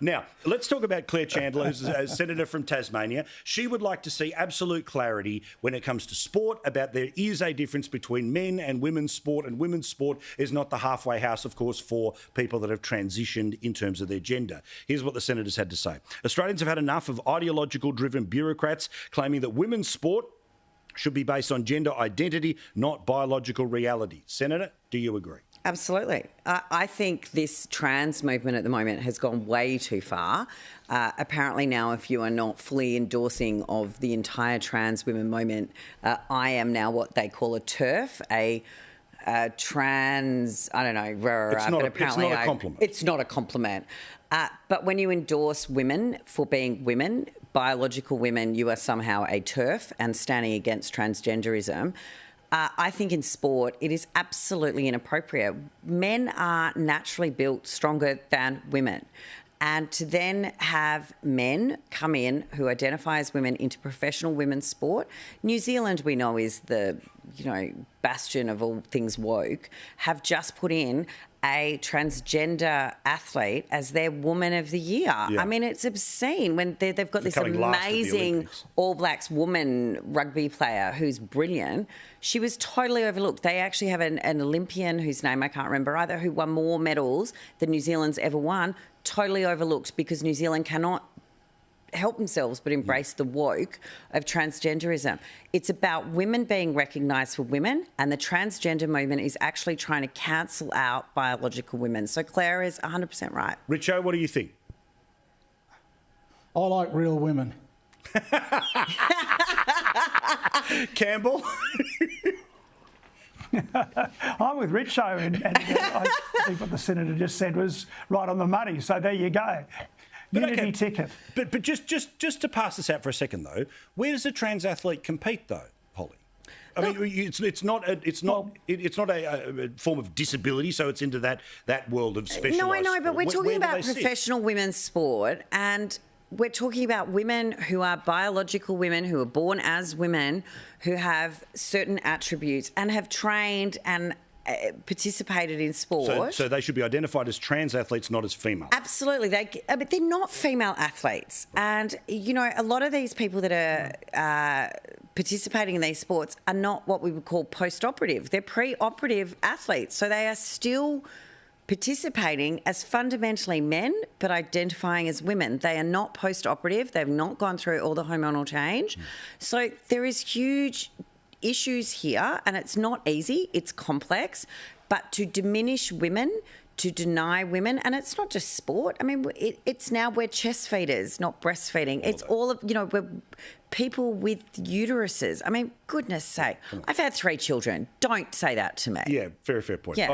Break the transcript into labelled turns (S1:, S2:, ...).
S1: Now, let's talk about Claire Chandler, who's a senator from Tasmania. She would like to see absolute clarity when it comes to sport, about there is a difference between men and women's sport, and women's sport is not the halfway house, of course, for people that have transitioned in terms of their gender. Here's what the senators had to say. Australians have had enough of ideological-driven bureaucrats claiming that women's sport should be based on gender identity, not biological reality. Senator, do you agree?
S2: Absolutely. I think this trans movement at the moment has gone way too far. Apparently now, if you are not fully endorsing of the entire trans women movement, I am now what they call a TERF, a trans, I don't know, but apparently
S1: it's not a compliment.
S2: It's not a compliment. But when you endorse women for being women, biological women, you are somehow a TERF and standing against transgenderism. I think in sport it is absolutely inappropriate. Men are naturally built stronger than women. And to then have men come in who identify as women into professional women's sport, New Zealand, we know, is the, bastion of all things woke, have just put in a transgender athlete as their Woman of the Year. Yeah. I mean, it's obscene when they've got this amazing All Blacks woman rugby player who's brilliant. She was totally overlooked. They actually have an Olympian whose name I can't remember either, who won more medals than New Zealand's ever won, totally overlooked because New Zealand cannot help themselves but embrace the woke of transgenderism. It's about women being recognised for women, and the transgender movement is actually trying to cancel out biological women. So Claire is 100% right.
S1: Richo, what do you think?
S3: I like real women.
S1: Campbell?
S4: I'm with Richo, and I think what the Senator just said was right on the money. So there you go. Unity ticket.
S1: But just to pass this out for a second though, where does a trans athlete compete though, Hollie? I mean, it's not a form of disability, so it's into that world of specialised.
S2: No, I know,
S1: sport.
S2: but we're talking about
S1: sit?
S2: Professional women's sport, and we're talking about women who are biological women, who are born as women, who have certain attributes and have trained and participated in sport.
S1: So they should be identified as trans athletes, not as female.
S2: Absolutely. But they're not female athletes. And, a lot of these people that are participating in these sports are not what we would call post-operative. They're pre-operative athletes. So they are still participating as fundamentally men but identifying as women. They are not post-operative. They've not gone through all the hormonal change. So there is huge issues here, and it's not easy, it's complex, but to diminish women, to deny women, and it's not just sport. I mean, it's now we're chest feeders, not breastfeeding. It's all of, we're people with uteruses. I mean, goodness sake, I've had 3 children. Don't say that to me.
S1: Yeah, very fair point.
S2: Yeah.